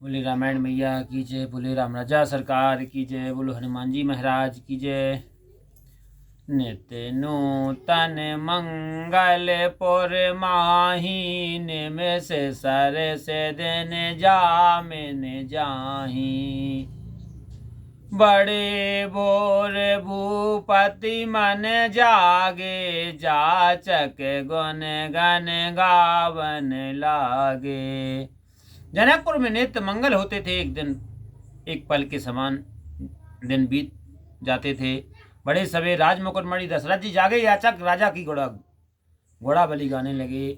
बोले रामायण मैया की जय, बोले राम राजा सरकार की जय, बोलो हनुमान जी महाराज की जय। नित्य नूतन मंगल पुर माही, निमिष सर से दिन जामिन जाही। बड़े बोर भूपति मन जागे, जाचक गुण गण गावन लागे। जनकपुर में नित्य मंगल होते थे। एक दिन एक पल के समान दिन बीत जाते थे। बड़े सवे राजमुकुटमणि दशरथ जी जागे, याचक राजा की घोड़ा बलि गाने लगे।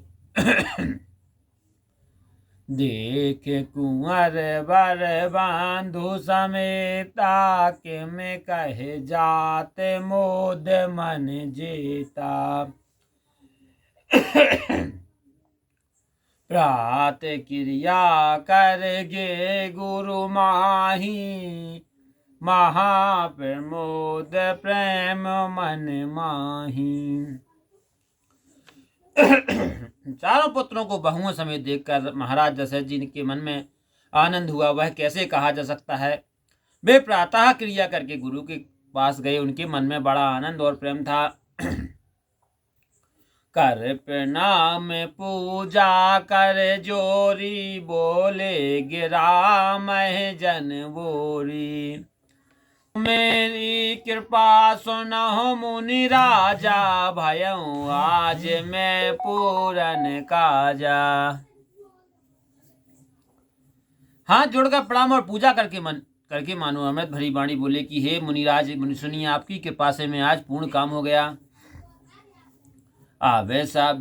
देख कुंवर बर बांधु समेता, के में कहे जात मोद मन जेता। प्रात क्रिया करगे गुरु माही, महाप्रमोद प्रेम मन माही। चारों पुत्रों को बहुओं समेत देखकर महाराज दशरथ जी के मन में आनंद हुआ। वह कैसे कहा जा सकता है। वे प्रातः क्रिया करके गुरु के पास गए। उनके मन में बड़ा आनंद और प्रेम था। कर प्रणाम पूजा कर जोरी, बोले गिरा मह जन बोरी। मेरी कृपा सुनहो मुनि राजा, भयऊ आज मैं पूरन काजा। हाथ जोड़कर प्रणाम और पूजा करके मानो अमृत भरी वाणी बोले कि हे मुनिराज, मुनि सुनिए, आपकी कृपा से मैं आज पूर्ण काम हो गया। आवे सब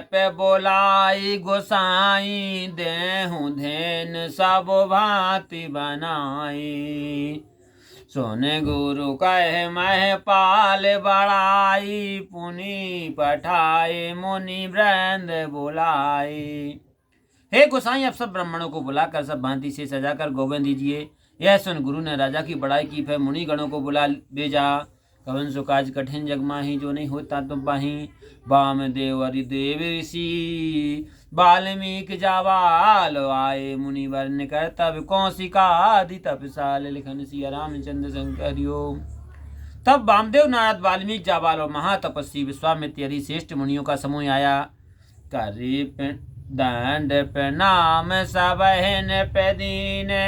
पे बोलाई गोसाई, देहूँ धेन सब भांति बनाई। सोने गुरु कहे मह पाल बड़ाई, पुनि पठाए मुनि वृंद बुलाई। हे गोसाई, अब सब ब्राह्मणों को बुलाकर सब भांति से सजाकर गोविंद दीजिए। यह सुन गुरु ने राजा की बड़ाई की। फिर मुनि गणों को बुला भेजा। कवन सो काज कठिन जग माही, जो नहीं होता तुम पाही। वामदेव हरिदेव ऋषि, वाल्मीकि जाबाल आए। मुनि वर्ण कर्तव्य कौशिका, आदि तपसाल लिखन सिया रामचंद्र शंकरियो। तब वामदेव, नारद, वाल्मीकि जाबाल और महातपस्वी विश्वामित्र आदि श्रेष्ठ मुनियों का समूह आया। करी दंड प्रणाम सब पे दीने,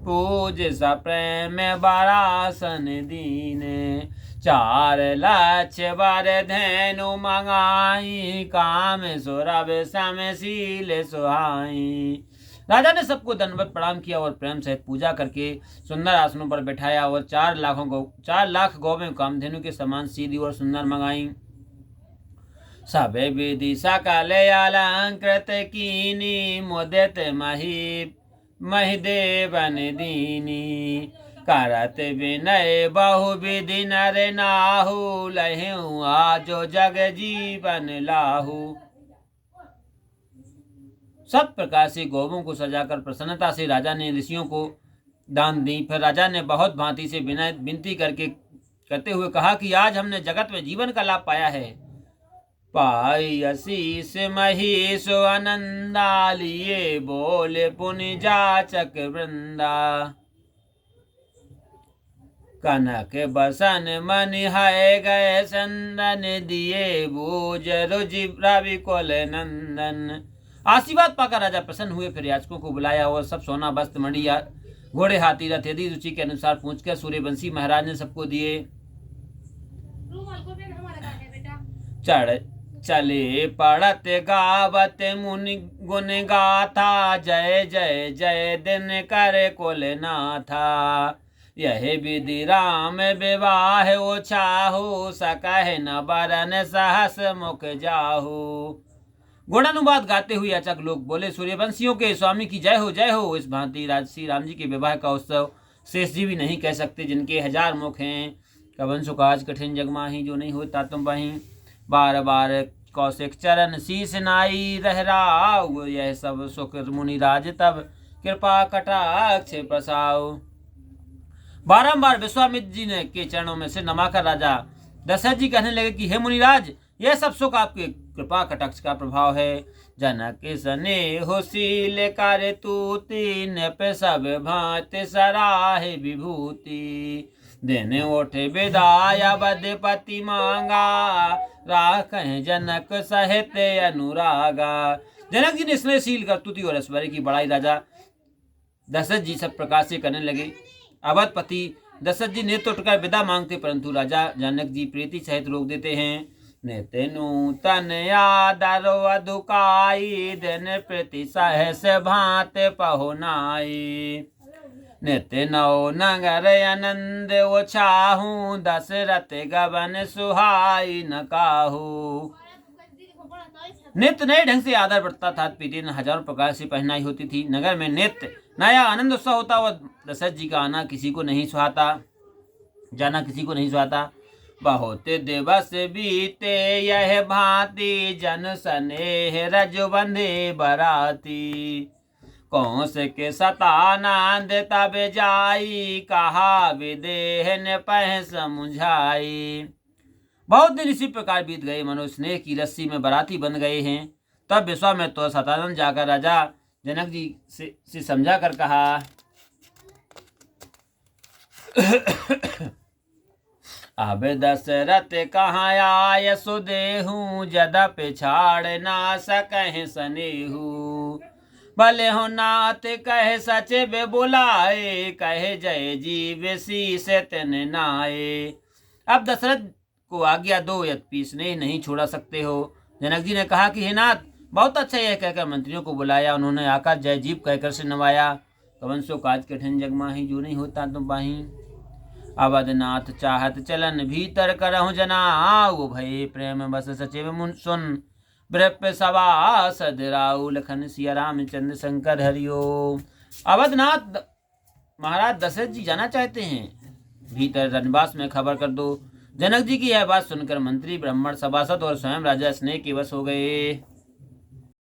पूज स प्रेम बरासन दीने। चार लक्ष्य वर धैनु मंगाई, काम सुरभ समशील सुहाई। राजा ने सबको दंडवत प्रणाम किया और प्रेम सहित पूजा करके सुंदर आसनों पर बैठाया और 4 लाख गौवें कामधेनु के समान सीधी और सुंदर मंगाई। सब विधि सकल अलंकृत कीनी, मुदित महिदेवन दीनी। करत विनय बहु विधि नर नाहु, लहु आजो जग जीवन लाहु। सब प्रकार से गौवों को सजाकर प्रसन्नता से राजा ने ऋषियों को दान दी। फिर राजा ने बहुत भांति से विनती करते हुए कहा कि आज हमने जगत में जीवन का लाभ पाया है। पाई असीस महेश आनंदा, लिए बोले पुनि जाचक वृंदा। कनक बसन मन है गए संदन, दिए बूझ रुचि रवि कुल नंदन। आशीर्वाद पाकर राजा प्रसन्न हुए। फिर याचकों को बुलाया और सब सोना वस्त्र मणि घोड़े हाथी रथ यदि रुचि के अनुसार पूछकर सूर्यवंशी महाराज ने सबको दिए। चढ़ चले पढ़त गावत मुनि गुण गाथा, जय जय जय दिन कर कुल नाथा। यह विधि राम विवाह ओछाहु, सकह न बरन सहस मुख जाहु। गुणानुवाद गाते हुए याचक लोग बोले, सूर्यवंशियों के स्वामी की जय हो जय हो। इस भांति श्री राम जी के विवाह का उत्सव शेष जी भी नहीं कह सकते, जिनके 1000 मुख हैं। कवन सो काज कठिन जग माही, जो नहीं होता तुम पाही। बार बार कौशिक चरण शीस नाई, रह राव यह सब सुख मुनिराज तब कृपा कटाक्ष प्रसाव। बारंबार विश्वामित्र जी ने के चरणों में से नमाकर राजा दशरथ जी कहने लगे कि हे मुनिराज, यह सब सुख आपके कृपा कटाक्ष का प्रभाव है। जनक स्नेह शील कर तूती, नृप सब भांति सराहे विभूति। दिन उठे विदाय बदपति मांगा, राखें जनक सहित अनुरागा। जनक जी ने स्नेहशील करतूती और ऐश्वर्य की बड़ाई राजा दशरथ जी सब प्रकार से करने लगे। अवधपति दशरथ जी नेत्र उठकर विदा मांगते, परंतु राजा जनक जी प्रीति सहित रोक देते हैं। नित्य नूतन आदर वधुकाई, दिन प्रति सहस भांत पहुनाई। नित्य नौ नगर आनंद उछाहू, दशरथ गबन सुहाई न काहू। नित्य नए ढंग से आदर बढ़ता था। पीते ने हजारों प्रकार से पहनाई होती थी। नगर में नित्य नया आनंद उत्सव होता और दशरथ जी का आना किसी को नहीं सुहाता, जाना किसी को नहीं सुहाता। बहुत दिवस बीते यह भांति, जन स्नेह रज बंधे बराती। कौंस के सतानंद तब जाई, कहा विदेह ने पह समुझाई। बहुत दिन इसी प्रकार बीत गए, मनो स्नेह की रस्सी में बराती बन गए हैं। तब विश्वामित्र सतानंद जाकर राजा जनक जी से समझा कर कहा, अब दशरथ कहाँ आय सुदेहू, जदपि छाड़ ना सकह सनेहू। भले हो नाथ कह सचिव बुलाए, कहे जय जीव शीस तिन नाए। अब दशरथ को आज्ञा दो, यद्यपि स्नेह नहीं छोड़ा सकते हो। जनक जी ने कहा कि हे नाथ, बहुत अच्छा यह कहकर मंत्रियों को बुलाया। उन्होंने आकर जय जीव कहकर से नवाया। कवन सो काज कठिन जग माही, जो नहीं होता तुम बाही। अवधनाथ चाहत चलन भीतर करहु जनाऊ, भय प्रेम बस सचिव मुन सुन। ब्रप सभा सदराऊ, लखन सिया रामचंद्र शंकर हरिओम। अवधनाथ महाराज दशरथ जी जाना चाहते हैं, भीतर रनवास में खबर कर दो। जनक जी की यह बात सुनकर मंत्री, ब्राह्मण, सभासद और स्वयं राजा स्नेह के वश हो गए।